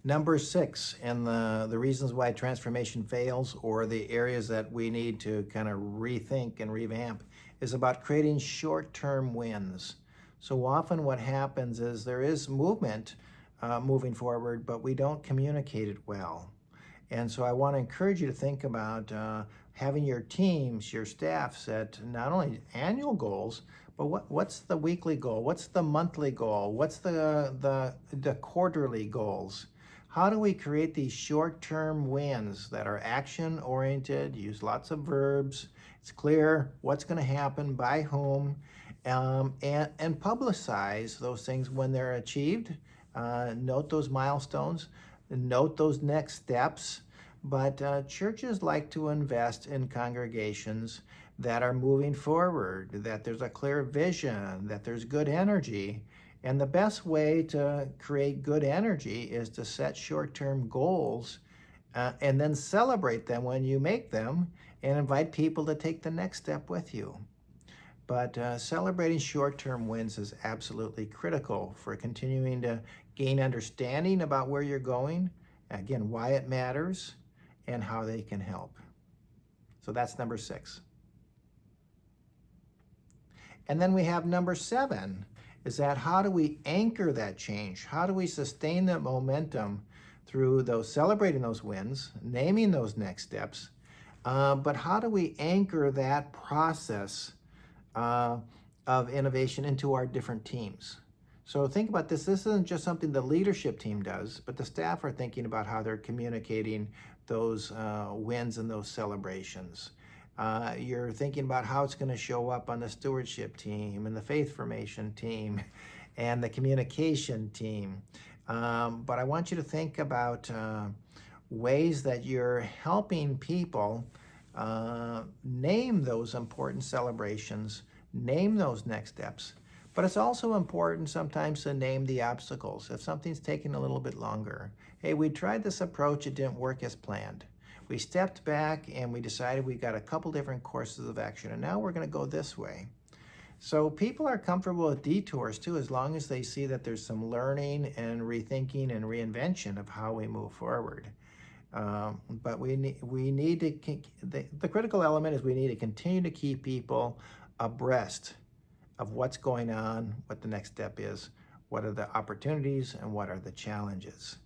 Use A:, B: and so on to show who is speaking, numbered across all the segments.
A: Number 6, and the reasons why transformation fails, or the areas that we need to kind of rethink and revamp, is about creating short-term wins. So often what happens is there is movement moving forward, but we don't communicate it well. And so I want to encourage you to think about having your teams, your staff set not only annual goals, but what's the weekly goal? What's the monthly goal? What's the quarterly goals? How do we create these short-term wins that are action-oriented, use lots of verbs, it's clear what's going to happen, by whom, and publicize those things when they're achieved. Note those milestones, note those next steps. But churches like to invest in congregations that are moving forward, that there's a clear vision, that there's good energy. And the best way to create good energy is to set short-term goals and then celebrate them when you make them and invite people to take the next step with you. But celebrating short-term wins is absolutely critical for continuing to gain understanding about where you're going, again, why it matters, and how they can help. So that's number 6. And then we have number 7, is that how do we anchor that change? How do we sustain that momentum through those celebrating those wins, naming those next steps, but how do we anchor that process of innovation into our different teams? So think about this. This isn't just something the leadership team does, but the staff are thinking about how they're communicating those wins and those celebrations. You're thinking about how it's going to show up on the stewardship team and the faith formation team and the communication team. But I want you to think about ways that you're helping people name those important celebrations, name those next steps. But it's also important sometimes to name the obstacles. If something's taking a little bit longer, hey, we tried this approach, it didn't work as planned. We stepped back and we decided we got a couple different courses of action, and now we're going to go this way. So people are comfortable with detours too, as long as they see that there's some learning and rethinking and reinvention of how we move forward. But we need to, the critical element is we need to continue to keep people abreast of what's going on, what the next step is, what are the opportunities, and what are the challenges.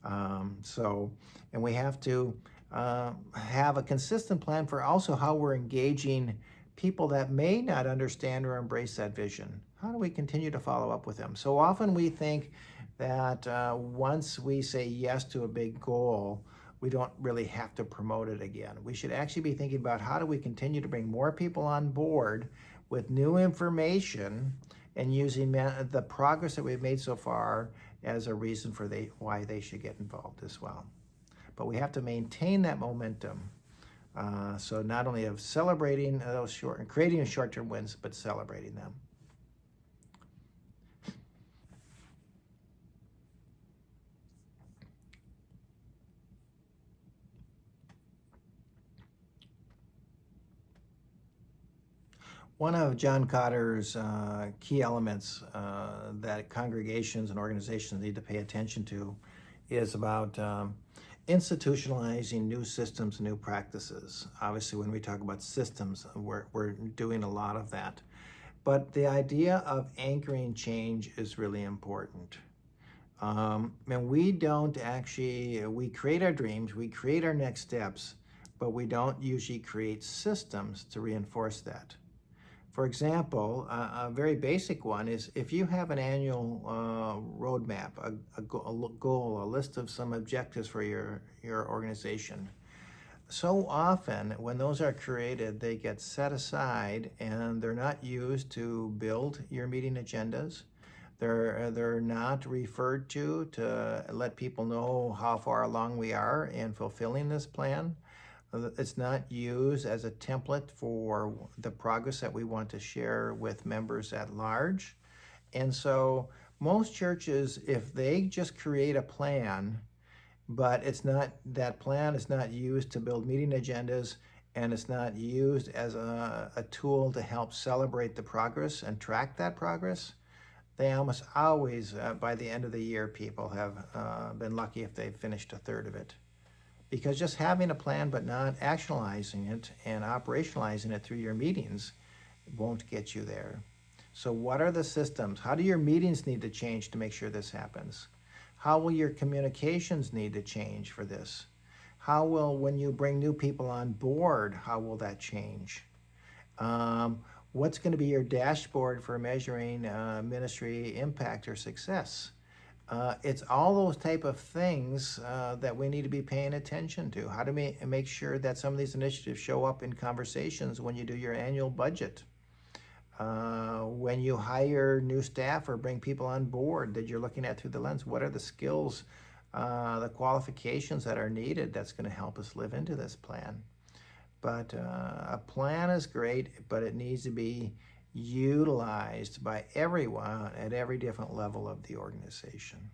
A: And we have to have a consistent plan for also how we're engaging people that may not understand or embrace that vision. How do we continue to follow up with them? So often we think that once we say yes to a big goal, we don't really have to promote it again. We should actually be thinking about how do we continue to bring more people on board with new information and using the progress that we've made so far as a reason for why they should get involved as well. But we have to maintain that momentum. So not only of celebrating those creating short-term wins, but celebrating them. One of John Cotter's key elements that congregations and organizations need to pay attention to is about institutionalizing new systems and new practices. Obviously, when we talk about systems, we're doing a lot of that. But the idea of anchoring change is really important. And we don't actually, we create our dreams, we create our next steps, but we don't usually create systems to reinforce that. For example, a very basic one is if you have an annual roadmap, a goal, a list of some objectives for your organization. So often when those are created, they get set aside and they're not used to build your meeting agendas. They're not referred to let people know how far along we are in fulfilling this plan. It's not used as a template for the progress that we want to share with members at large. And so most churches, if they just create a plan, but that plan is not used to build meeting agendas, and it's not used as a tool to help celebrate the progress and track that progress, they almost always, by the end of the year, people have been lucky if they've finished a third of it. Because just having a plan but not actualizing it and operationalizing it through your meetings won't get you there. So what are the systems? How do your meetings need to change to make sure this happens? How will your communications need to change for this? How will, when you bring new people on board, how will that change? What's going to be your dashboard for measuring ministry impact or success? It's all those type of things that we need to be paying attention to. How do we make sure that some of these initiatives show up in conversations when you do your annual budget? When you hire new staff or bring people on board that you're looking at through the lens, what are the skills, the qualifications that are needed that's going to help us live into this plan? But a plan is great, but it needs to be utilized by everyone at every different level of the organization.